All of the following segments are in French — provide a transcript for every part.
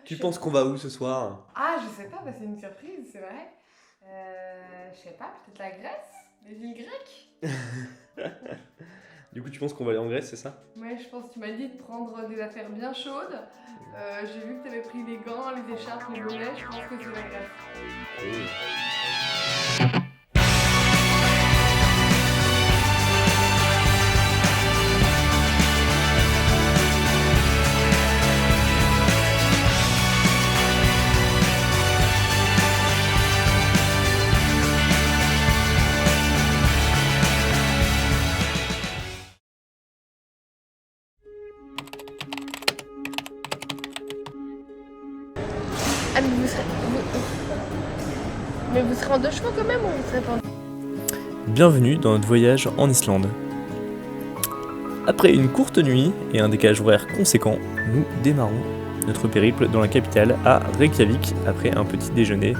Tu penses qu'on va où ce soir? Ah, je sais pas, bah, c'est une surprise, c'est vrai. Je sais pas, peut-être la Grèce? Les îles grecques? Du coup, tu penses qu'on va aller en Grèce, c'est ça? Ouais, je pense que tu m'as dit de prendre des affaires bien chaudes. J'ai vu que t'avais pris les gants, les écharpes, les bonnets, je pense que c'est la Grèce. Ah, mais vous serez en deux chevaux quand même ou vous serez pas en... Bienvenue dans notre voyage en Islande. Après une courte nuit et un décalage horaire conséquent, nous démarrons notre périple dans la capitale à Reykjavik après un petit déjeuner.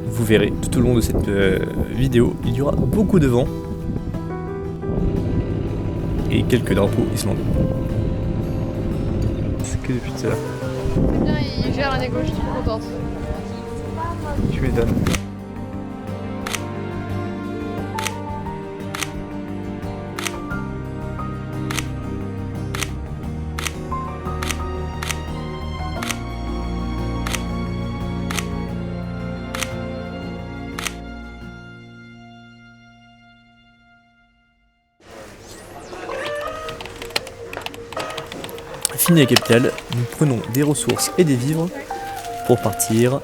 Vous verrez tout au long de cette vidéo, il y aura beaucoup de vent et quelques drapeaux islandais. C'est que depuis tout à l'heure. C'est bien, il gère la négo, je suis trop contente. Tu m'étonnes. Fini la capitale, nous prenons des ressources et des vivres pour partir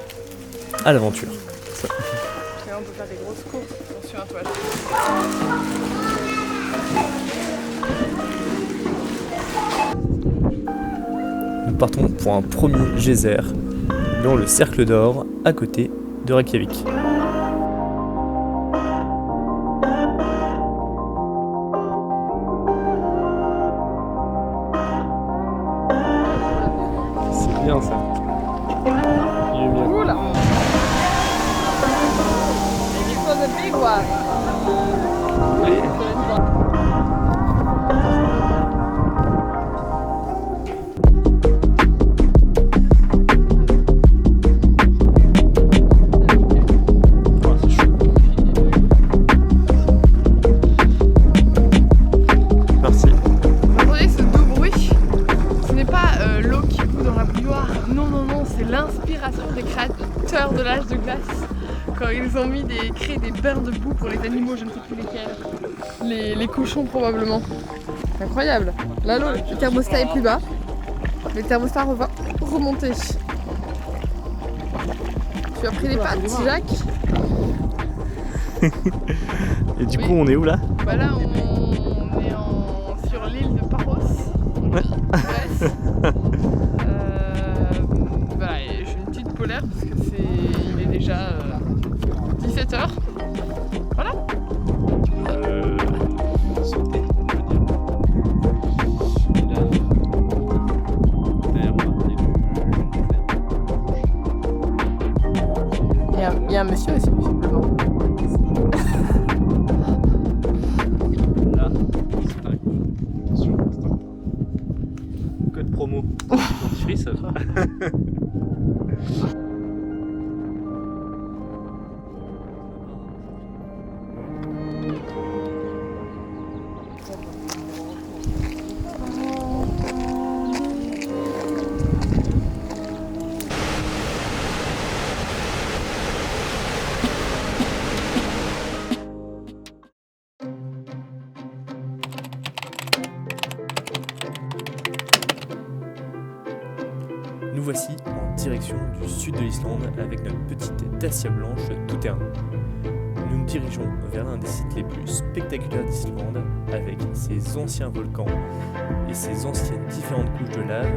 à l'aventure. Et là, on peut faire des grosses courses, attention à toi. Nous partons pour un premier geyser dans le cercle d'or à côté de Reykjavik. C'est bien ça. Il est bien. Oula! It was a big one! Merci. Entendez ce doux bruit? Ce n'est pas l'eau qui coule dans la bouilloire. Non, non, non, c'est l'inspiration des créateurs de l'âge de glace. Quand ils ont créé des bains de boue pour les animaux, je ne sais plus lesquels. Les cochons probablement. Incroyable. Là, le thermostat est plus bas. Le thermostat va remonter. Tu as pris les pattes, Jacques? Et du coup, on est où là? Bah là, on est sur l'île de Paros, en Grèce. Voilà, et j'ai une petite polaire parce que il est déjà 17h. Voilà. Sauter, Il y a un monsieur aussi, visiblement. Là, c'est pareil. Attention, instant. Code promo. Dentifrice, ça va. Nous voici en direction du sud de l'Islande avec notre petite Dacia blanche tout-terrain. Nous nous dirigeons vers l'un des sites les plus spectaculaires d'Islande avec ses anciens volcans et ses anciennes différentes couches de lave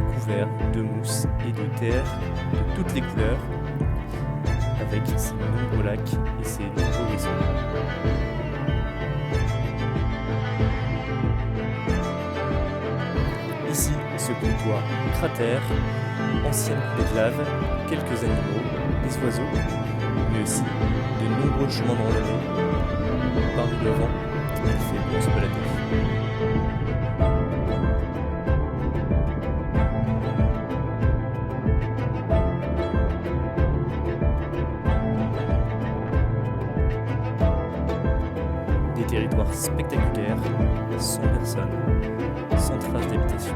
recouverts de mousse et de terre de toutes les couleurs avec ses nombreux lacs et ses nombreux ruisseaux. Ici se côtoient cratères, anciennes coulées de lave, quelques animaux, des oiseaux, mais aussi de nombreux chemins de randonnée Parmi le vent, il fait bon se balader. Des territoires spectaculaires, sans personne, sans trace d'habitation.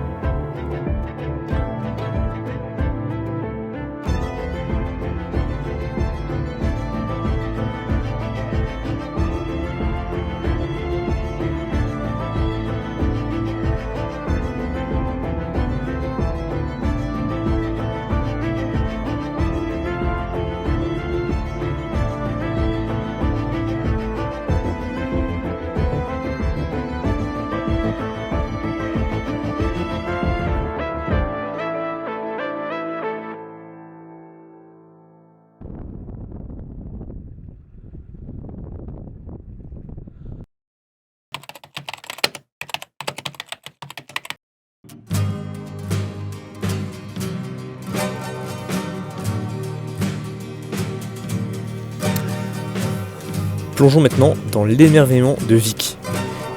Plongeons maintenant dans l'émerveillement de Vic.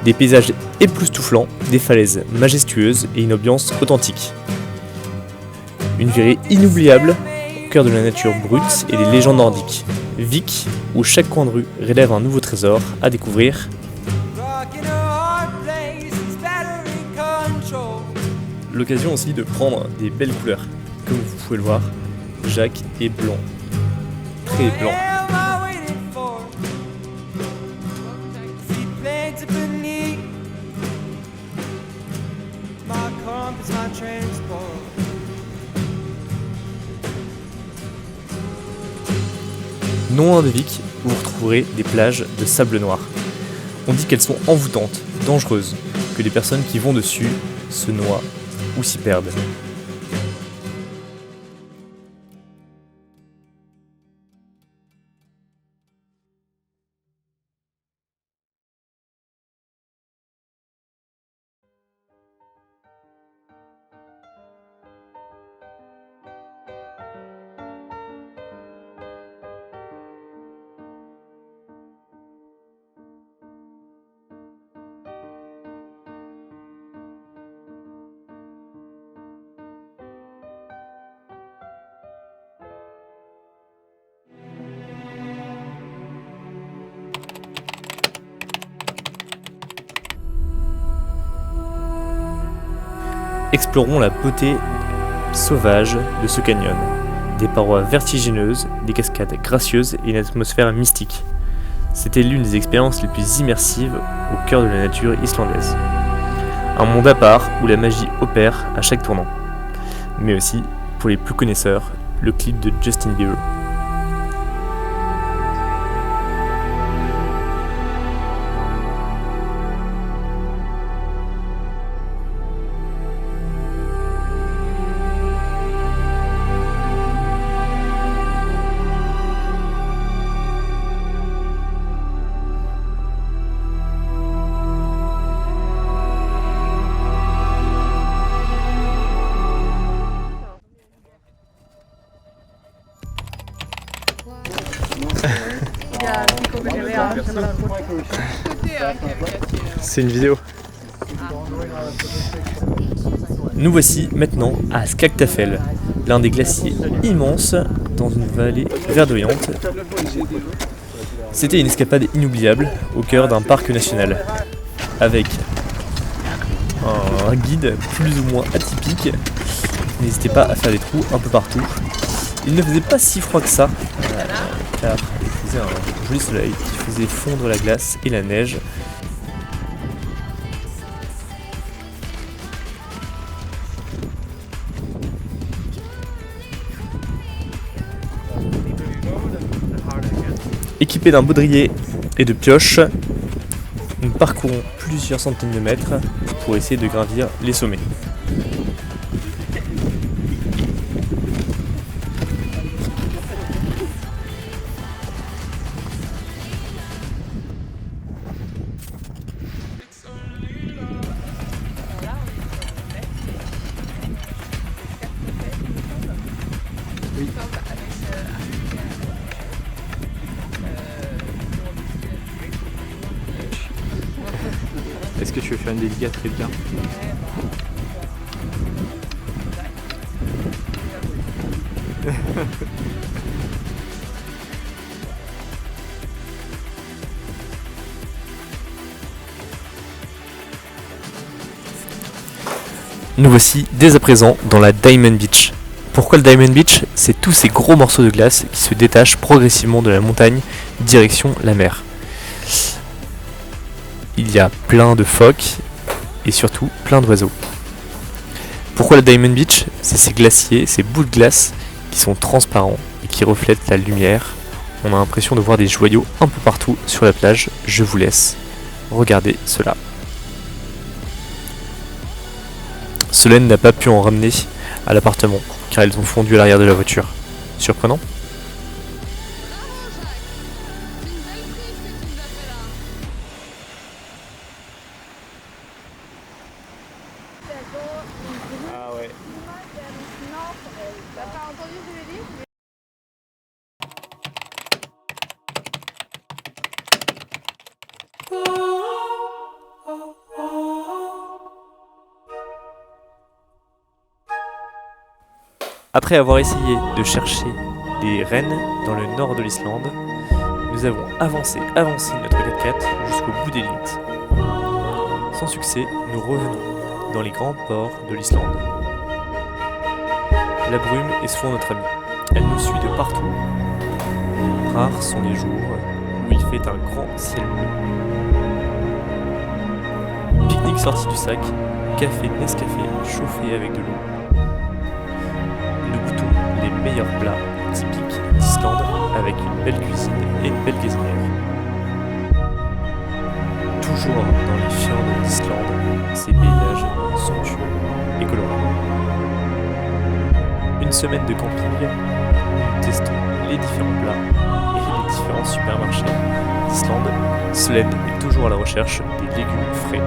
Des paysages époustouflants, des falaises majestueuses et une ambiance authentique. Une virée inoubliable au cœur de la nature brute et des légendes nordiques. Vic, où chaque coin de rue relève un nouveau trésor à découvrir. L'occasion aussi de prendre des belles couleurs. Comme vous pouvez le voir, Jacques est blanc. Très blanc. Non loin de Vic, vous retrouverez des plages de sable noir. On dit qu'elles sont envoûtantes, dangereuses, que les personnes qui vont dessus se noient ou s'y perdent. Explorons la beauté sauvage de ce canyon. Des parois vertigineuses, des cascades gracieuses et une atmosphère mystique. C'était l'une des expériences les plus immersives au cœur de la nature islandaise. Un monde à part où la magie opère à chaque tournant. Mais aussi, pour les plus connaisseurs, le clip de Justin Bieber. C'est une vidéo. Nous voici maintenant à Skagtafell, l'un des glaciers immenses dans une vallée verdoyante. C'était une escapade inoubliable au cœur d'un parc national, avec un guide plus ou moins atypique. N'hésitez pas à faire des trous un peu partout. Il ne faisait pas si froid que ça, car il faisait un joli soleil qui faisait fondre la glace et la neige. Équipés d'un baudrier et de pioches, nous parcourons plusieurs centaines de mètres pour essayer de gravir les sommets. que tu veux faire une délicate quelqu'un? Nous voici dès à présent dans la Diamond Beach. Pourquoi le Diamond Beach? C'est tous ces gros morceaux de glace qui se détachent progressivement de la montagne direction la mer. Il y a plein de phoques et surtout plein d'oiseaux. Pourquoi la Diamond Beach? C'est ces glaciers, ces bouts de glace qui sont transparents et qui reflètent la lumière. On a l'impression de voir des joyaux un peu partout sur la plage. Je vous laisse regarder cela. Solène n'a pas pu en ramener à l'appartement car elles ont fondu à l'arrière de la voiture. Surprenant? Ah ouais. T'as pas entendu ce que j'ai dit? Après avoir essayé de chercher des rennes dans le nord de l'Islande, nous avons avancé notre 4x4 jusqu'au bout des limites. Sans succès, nous revenons dans les grands ports de l'Islande. La brume est souvent notre amie. Elle nous suit de partout. Rares sont les jours où il fait un grand ciel bleu. Pique-nique sorti du sac, café Nescafé chauffé avec de l'eau. Nous goûtons les meilleurs plats typiques d'Islande avec une belle cuisine et une belle gazinière. Toujours dans les fjords d'Islande, ces paysages somptueux et colorés. Une semaine de camping, nous testons les différents plats et les différents supermarchés d'Islande. Solène est toujours à la recherche des légumes frais.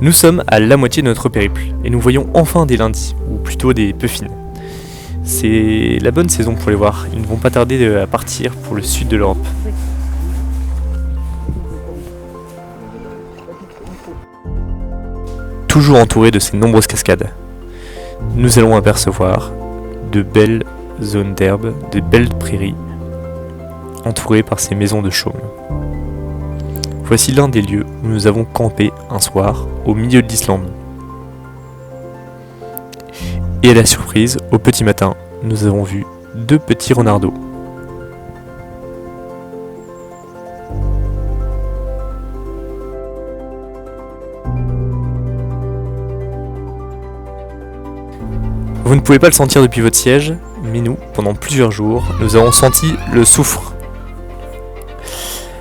Nous sommes à la moitié de notre périple et nous voyons enfin des lundis, ou plutôt des puffins. C'est la bonne saison pour les voir, ils ne vont pas tarder à partir pour le sud de l'Europe. Toujours entouré de ces nombreuses cascades, nous allons apercevoir de belles zones d'herbe, de belles prairies, entourées par ces maisons de chaume. Voici l'un des lieux où nous avons campé un soir au milieu de l'Islande. Et à la surprise, au petit matin, nous avons vu 2 petits renardeaux. Vous ne pouvez pas le sentir depuis votre siège, mais nous, pendant plusieurs jours, nous avons senti le soufre.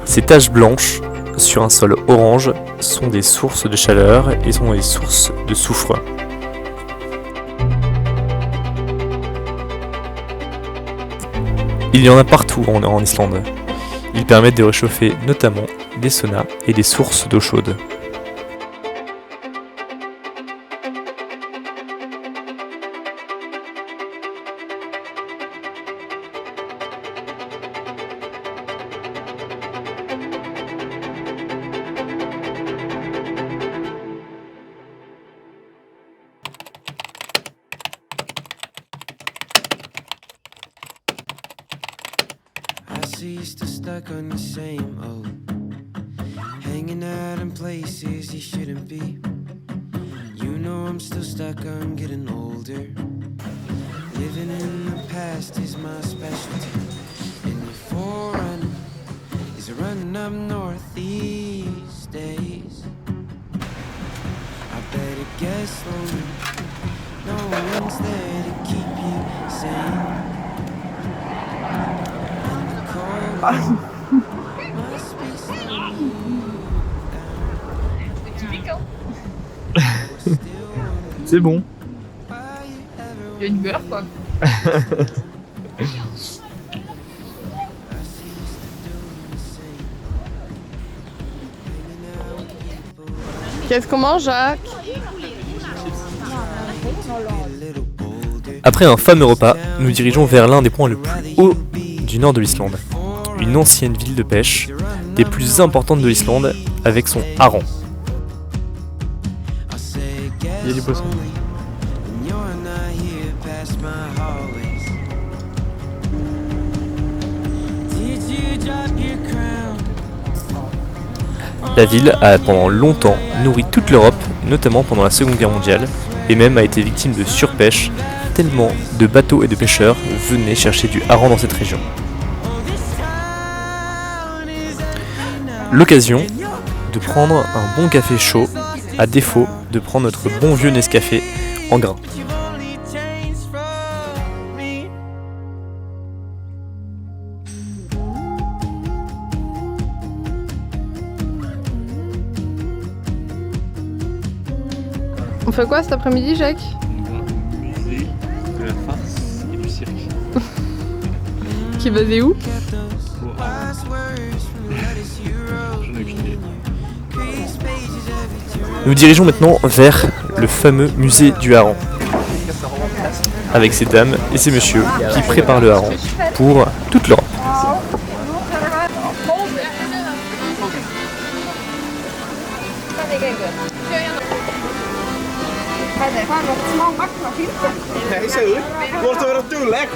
Ces taches blanches sur un sol orange sont des sources de chaleur et sont des sources de soufre. Il y en a partout en Islande. Ils permettent de réchauffer notamment des saunas et des sources d'eau chaude. I see you still stuck on the same old, hanging out in places you shouldn't be. You know I'm still stuck on getting older. Living in the past is my specialty, and your forerunner is running up north these days. I better get slowly No one's there to keep you sane. And the cold must be slowing you down. C'est bon. Il y a une beurre quoi. Qu'est-ce qu'on mange, Jacques? Après un fameux repas, nous dirigeons vers l'un des points le plus haut du nord de l'Islande. Une ancienne ville de pêche, des plus importantes de l'Islande, avec son hareng. Il y a du poisson. La ville a pendant longtemps nourri toute l'Europe, notamment pendant la Seconde Guerre mondiale, et même a été victime de surpêche, tellement de bateaux et de pêcheurs venaient chercher du hareng dans cette région. L'occasion de prendre un bon café chaud, à défaut de prendre notre bon vieux Nescafé en grains. On fait quoi cet après-midi, Jacques? Musée de la farce et du cirque. Qui va aller où? J'en ai aucune idée. Nous dirigeons maintenant vers le fameux musée du hareng, avec ces dames et ces messieurs qui préparent le hareng pour toute l'Europe. Nee, sorry. Wordt er weer naartoe, lek.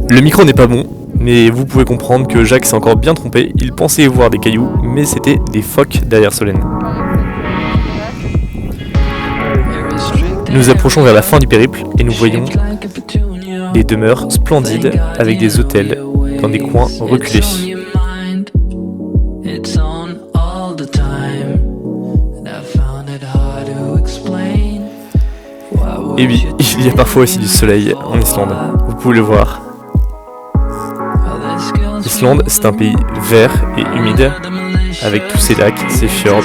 Le micro n'est pas bon, mais vous pouvez comprendre que Jacques s'est encore bien trompé. Il pensait voir des cailloux, mais c'était des phoques derrière Solène. Nous approchons vers la fin du périple et nous voyons des demeures splendides avec des hôtels dans des coins reculés. Et oui, il y a parfois aussi du soleil en Islande, vous pouvez le voir. L'Islande, c'est un pays vert et humide, avec tous ses lacs, ses fjords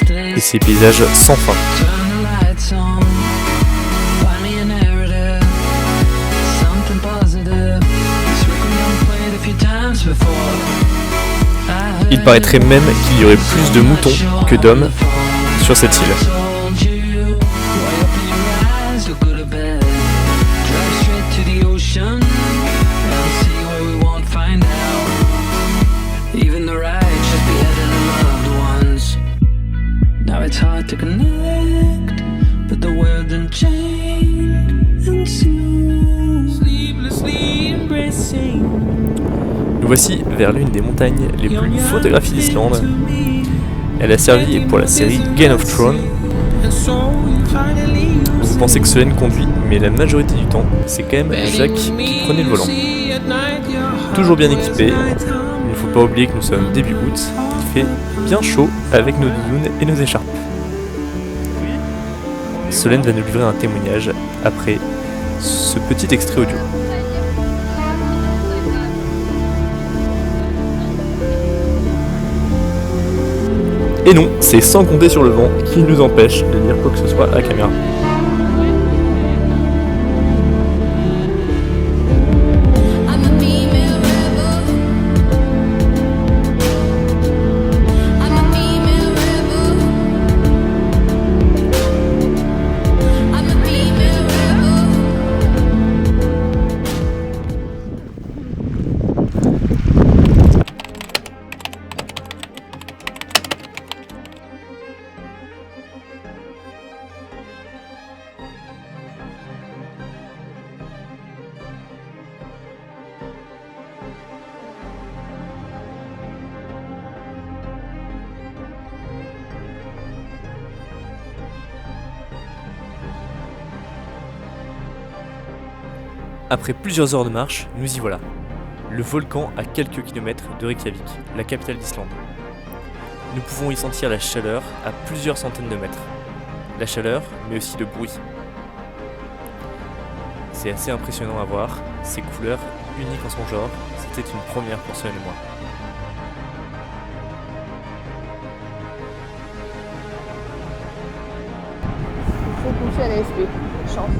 et ses paysages sans fin. Il paraîtrait même qu'il y aurait plus de moutons que d'hommes sur cette île. It's hard to connect, but the world didn't change, and soon sleeplessly embracing. Nous voici vers l'une des montagnes les plus photographiées d'Islande. Elle a servi pour la série Game of Thrones. Vous pensez que Solène conduit, mais la majorité du temps, c'est quand même Jacques qui prenait le volant. Toujours bien équipé, il ne faut pas oublier que nous sommes début août. Il fait bien chaud avec nos doudounes et nos écharpes. Solène va nous livrer un témoignage après ce petit extrait audio. Et non, c'est sans compter sur le vent qui nous empêche de dire quoi que ce soit à la caméra. Après plusieurs heures de marche, nous y voilà. Le volcan à quelques kilomètres de Reykjavik, la capitale d'Islande. Nous pouvons y sentir la chaleur à plusieurs centaines de mètres. La chaleur, mais aussi le bruit. C'est assez impressionnant à voir, ces couleurs uniques en son genre, c'était une première pour Solène et moi. Il faut coucher à l'ASP. Chance.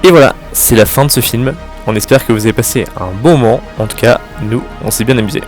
Et voilà, c'est la fin de ce film. On espère que vous avez passé un bon moment. En tout cas, nous, on s'est bien amusé.